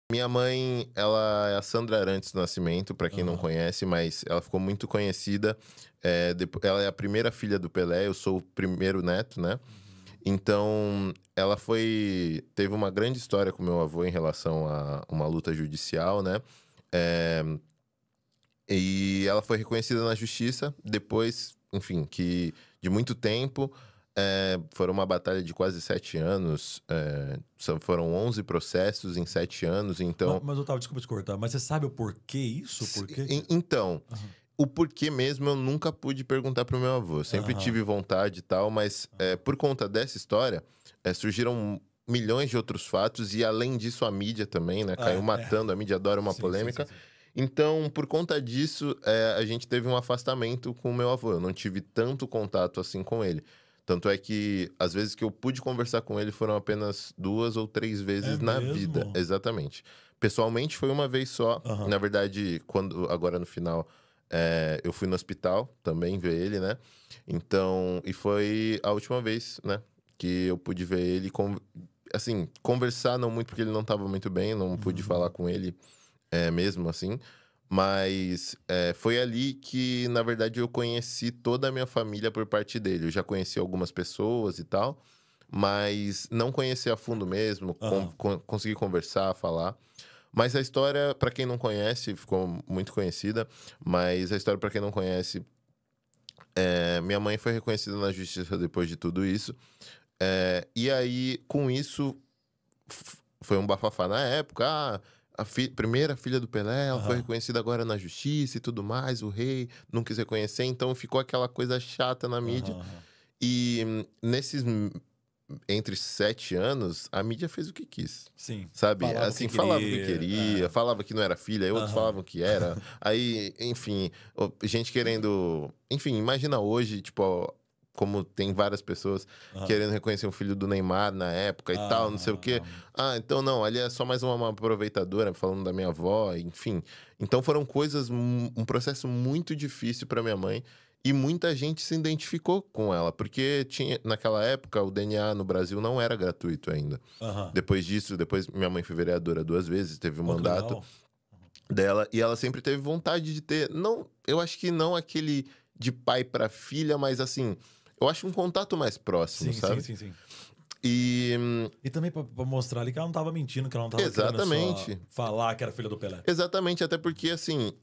Minha mãe, ela é a Sandra Arantes do Nascimento, pra quem não Aham. conhece, mas ela ficou muito conhecida. Ela é a primeira filha do Pelé, eu sou o primeiro neto, né? Uhum. Então, teve uma grande história com meu avô em relação a uma luta judicial, né? Eh, e ela foi reconhecida na justiça depois, enfim, que de muito tempo. Foram uma batalha de quase 7 anos. Foram 11 processos em 7 anos, então. Mas Otávio, desculpa te cortar, mas você sabe o porquê isso? Se- Por quê que en- Então, aham, o porquê mesmo eu nunca pude perguntar pro meu avô. Sempre aham, tive vontade e tal, mas aham. por conta dessa história, surgiram milhões de outros fatos e além disso a mídia também, né? Caiu matando, a mídia adora uma Sim, sim, sim, polêmica. sim. Então, por conta disso, a gente teve um afastamento com o meu avô. Eu não tive tanto contato assim com ele. Tanto é que, às vezes que eu pude conversar com ele, foram apenas 2 ou 3 É vezes na vida. mesmo? Exatamente. Pessoalmente, foi uma vez só. Aham. Na verdade, agora no final, eu fui no hospital também ver ele, né? Então, e foi a última vez, né? Que eu pude ver ele, assim, conversar, não muito porque ele não estava muito bem, não pude falar Uhum. com ele mesmo assim. Mas foi ali que, na verdade, eu conheci toda a minha família por parte dele. Eu já conheci algumas pessoas e tal, mas não conheci a fundo mesmo, Aham. consegui conversar, falar. Mas a história, pra quem não conhece, ficou muito conhecida, mas a história, pra quem não conhece, minha mãe foi reconhecida na justiça depois de tudo isso. E aí, com isso, foi um bafafá na época. Ah, primeira filha do Pelé, ela foi Aham. reconhecida agora na justiça e tudo mais. O rei não quis reconhecer, então ficou aquela coisa chata na mídia. Aham. Aham. E entre 7 anos, a mídia fez o que quis. Sim. Sabe? Falava o que Assim, falava o que queria. queria, É. falava que não era filha, aí outros Aham. falavam que era. Aí, enfim, gente querendo. Enfim, imagina hoje, tipo, ó, como tem várias pessoas Aham. querendo reconhecer um filho do Neymar na época e tal, não sei o quê. Aham. Ah, então não, ali é só mais uma aproveitadora falando da minha avó, enfim. Então foram coisas, um processo muito difícil para minha mãe. E muita gente se identificou com ela, porque tinha, naquela época o DNA no Brasil não era gratuito ainda. Aham. Depois disso, depois minha mãe foi vereadora 2 vezes, teve o Pô, que mandato legal. dela, e ela sempre teve vontade de ter, não, eu acho que não aquele de pai para filha, mas assim, eu acho um contato mais próximo, Sim, sim, sabe? sim, sim. E E também pra mostrar ali que ela não tava mentindo, que ela não tava querendo só exatamente, falar que era filha do Pelé. exatamente, até porque assim,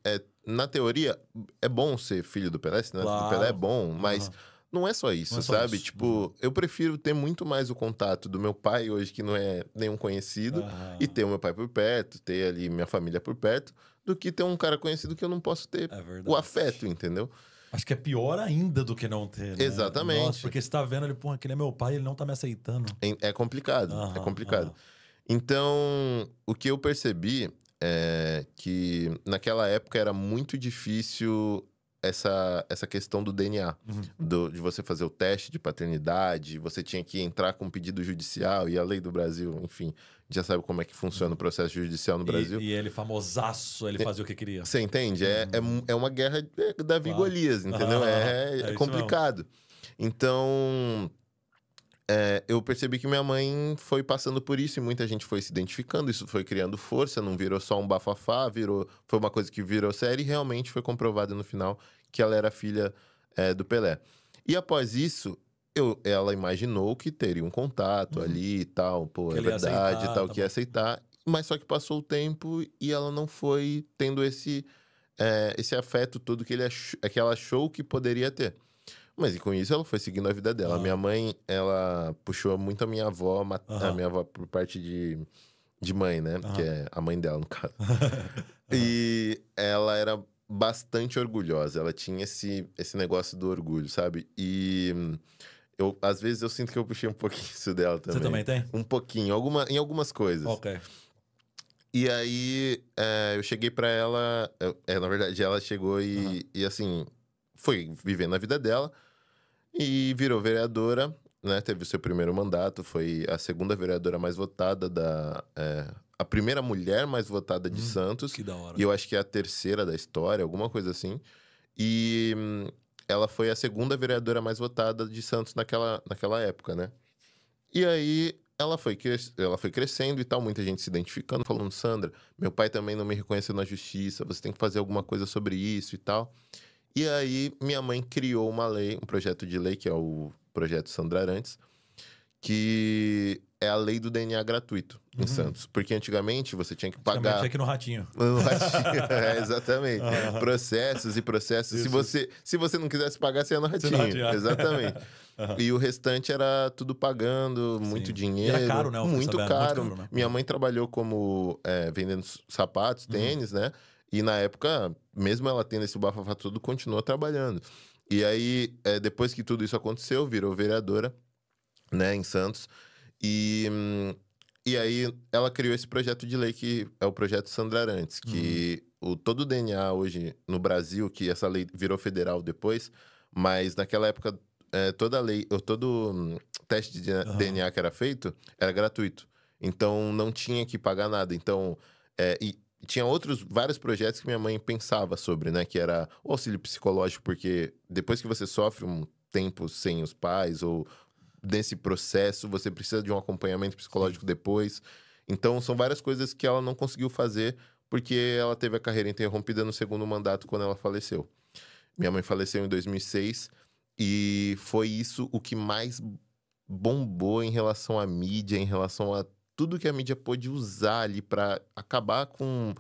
na teoria é bom ser filho do Pelé, ser neto do Pelé é Claro. bom, mas Aham. não é só Não é isso, só sabe? isso. Uhum. Tipo, eu prefiro ter muito mais o contato do meu pai hoje, que não é nenhum conhecido, e Aham. ter o meu pai por perto, ter ali minha família por perto, do que ter um cara conhecido que eu não posso ter É o verdade. afeto, entendeu? Acho que é pior ainda do que não ter, né? Nossa, Exatamente. porque você tá vendo ele, pô, aquele é meu pai, ele não tá me aceitando. É complicado, é Aham, complicado. aham. Então, o que eu percebi é que naquela época era muito difícil essa questão do DNA, Uhum. de você fazer o teste de paternidade, você tinha que entrar com um pedido judicial, e a lei do Brasil, enfim, já sabe como é que funciona o Uhum. processo judicial no E, Brasil. e ele famosaço, ele fazia o que queria. Você entende? Uhum. É uma guerra Davi e Claro. Golias, entendeu? Ah, É é isso mesmo. complicado. Então, eu percebi que minha mãe foi passando por isso e muita gente foi se identificando, isso foi criando força, não virou só um bafafá, foi uma coisa que virou série e realmente foi comprovado no final que ela era filha, do Pelé. E após isso, ela imaginou que teria um contato Uhum. ali e tal, pô, Que é ele ia verdade e aceitar, tal, tá que ia bom. aceitar, mas só que passou o tempo e ela não foi tendo esse afeto todo que ela achou que poderia ter. Mas e com isso ela foi seguindo a vida dela. Minha Aham, mãe, ela puxou muito a minha avó, a aham, minha avó por parte de mãe, né? Que aham. é a mãe dela, no caso. Aham. E ela era bastante orgulhosa. Ela tinha esse negócio do orgulho, sabe? E às vezes eu sinto que eu puxei um pouquinho isso dela Você também. também tem? Um pouquinho, em algumas coisas. Ok. E aí, eu cheguei pra ela. Na verdade, ela chegou Aham. e assim, foi vivendo a vida dela. E virou vereadora, né? Teve o seu primeiro mandato, foi a segunda vereadora mais votada a primeira mulher mais votada de Santos, Que da e hora. eu acho que é a terceira da história, alguma coisa assim. E ela foi a segunda vereadora mais votada de Santos naquela época, né? E aí ela foi crescendo e tal, muita gente se identificando, falando, Sandra, meu pai também não me reconheceu na justiça, você tem que fazer alguma coisa sobre isso e tal. E aí, minha mãe criou uma lei, um projeto de lei, que é o Projeto Sandra Arantes, que é a lei do DNA gratuito em Santos. Porque antigamente você tinha que pagar... Antigamente aqui no Ratinho. No Ratinho, exatamente. Processos e processos. Isso. Se você não quisesse pagar, você ia no Você Ratinho. no Ratinho. Exatamente. E o restante era tudo pagando, muito Sim. dinheiro. E era caro, né? Eu fiquei Muito sabendo, caro. muito caro, né? Minha mãe trabalhou como vendendo sapatos, tênis, né? E na época, mesmo ela tendo esse bafafá tudo, continuou trabalhando. E aí, depois que tudo isso aconteceu, virou vereadora, né, em Santos. E aí ela criou esse projeto de lei que é o Projeto Sandra Arantes, que todo o DNA hoje no Brasil, que essa lei virou federal depois, mas naquela época toda lei, todo teste de DNA que era feito era gratuito. Então não tinha que pagar nada. Então, e tinha vários projetos que minha mãe pensava sobre, né? Que era o auxílio psicológico, porque depois que você sofre um tempo sem os pais ou nesse processo, você precisa de um acompanhamento psicológico depois. Então, são várias coisas que ela não conseguiu fazer porque ela teve a carreira interrompida no segundo mandato quando ela faleceu. Minha mãe faleceu em 2006 e foi isso o que mais bombou em relação à mídia, em relação a tudo que a mídia pôde usar ali para acabar com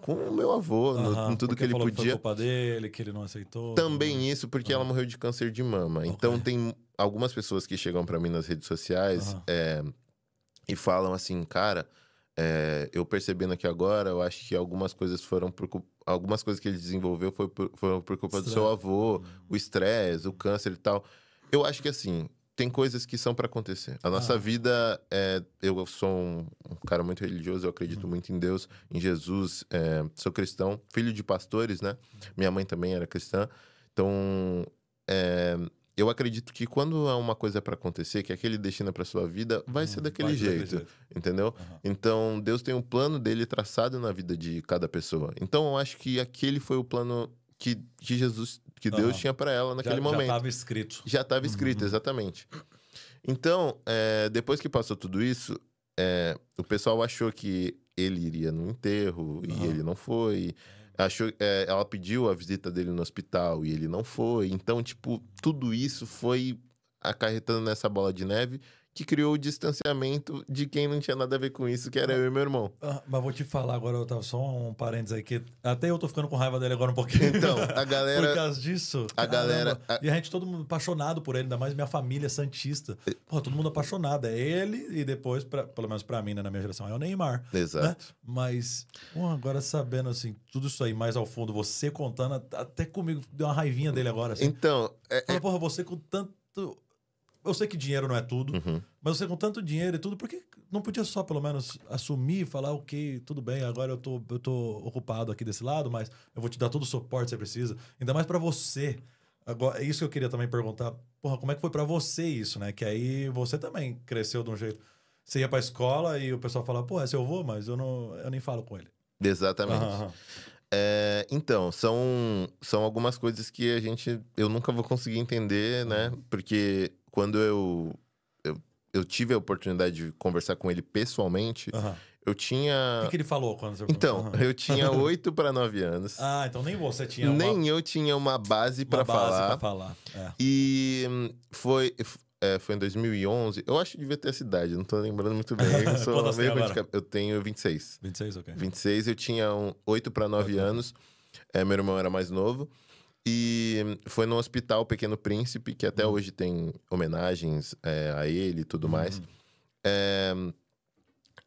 o meu avô, em tudo que ele falou podia. Que foi culpa dele, que ele não aceitou. Também isso, porque ela morreu de câncer de mama. Então, tem algumas pessoas que chegam para mim nas redes sociais e falam assim, cara, eu percebendo aqui agora, eu acho que algumas coisas algumas coisas que ele desenvolveu foram por culpa do seu avô, o estresse, o câncer e tal. Eu acho que assim, tem coisas que são para acontecer. A nossa vida eu sou um cara muito religioso, eu acredito muito em Deus, em Jesus, sou cristão, filho de pastores, né? Minha mãe também era cristã. Então, eu acredito que quando há uma coisa para acontecer, que aquele destino para sua vida, vai ser daquele jeito, entendeu? Então, Deus tem um plano dele traçado na vida de cada pessoa. Então, eu acho que aquele foi o plano que Deus tinha para ela naquele momento. Já estava escrito. Já estava escrito, exatamente. Então, depois que passou tudo isso, o pessoal achou que ele iria no enterro e ele não foi. Ela pediu a visita dele no hospital e ele não foi. Então, tipo, tudo isso foi acarretando nessa bola de neve que criou o distanciamento de quem não tinha nada a ver com isso, que era eu e meu irmão. Mas vou te falar agora, eu tava só um parênteses aí, que até eu tô ficando com raiva dele agora um pouquinho. Então, a galera... Por causa disso. E a gente, todo mundo apaixonado por ele, ainda mais minha família santista. Pô, todo mundo apaixonado. É ele e depois, pelo menos pra mim, né, na minha geração, é o Neymar. Exato. Né? Mas, agora sabendo, assim, tudo isso aí mais ao fundo, você contando, até comigo, deu uma raivinha dele agora, assim. Então... Porra, você com tanto... Eu sei que dinheiro não é tudo, mas você com tanto dinheiro e tudo, por que não podia só, pelo menos, assumir e falar, ok, tudo bem, agora eu tô ocupado aqui desse lado, mas eu vou te dar todo o suporte que você precisa. Ainda mais pra você. Agora, é isso que eu queria também perguntar. Porra, como é que foi pra você isso, né? Que aí você também cresceu de um jeito... Você ia pra escola e o pessoal falava, pô, é seu avô, mas eu nem falo com ele. Exatamente. Então, são algumas coisas que eu nunca vou conseguir entender, né? Porque quando eu tive a oportunidade de conversar com ele pessoalmente, eu tinha... O que ele falou quando você... Então, eu tinha 8 para 9 anos. Então nem você tinha Nem eu tinha uma base para falar. E foi em 2011. Eu acho que devia ter essa idade, não tô lembrando muito bem. Eu sou meio eu tenho 26. 26, ok. 26, eu tinha 8 para 9 anos. Meu irmão era mais novo. E foi no Hospital Pequeno Príncipe, que até hoje tem homenagens a ele e tudo mais.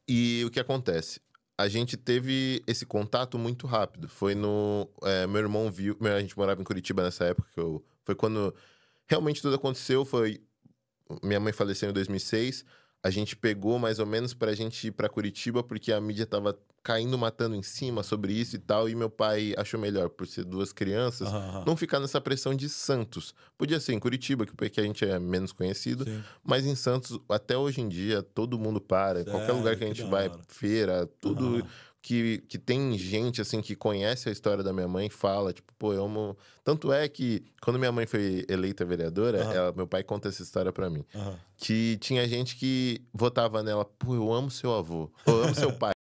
E o que acontece? A gente teve esse contato muito rápido. Foi no... meu irmão viu... A gente morava em Curitiba nessa época. Foi quando realmente tudo aconteceu. Minha mãe faleceu em 2006. A gente pegou mais ou menos pra gente ir pra Curitiba, porque a mídia tava caindo, matando em cima sobre isso e tal. E meu pai achou melhor, por ser 2 crianças, não ficar nessa pressão de Santos. Podia ser em Curitiba, que a gente é menos conhecido. Sim. Mas em Santos, até hoje em dia, todo mundo para. Qualquer lugar que a gente vai, feira, tudo... que tem gente, assim, que conhece a história da minha mãe e fala, tipo, pô, eu amo... Tanto é que, quando minha mãe foi eleita vereadora, meu pai conta essa história pra mim. Que tinha gente que votava nela, pô, eu amo seu avô, eu amo seu pai.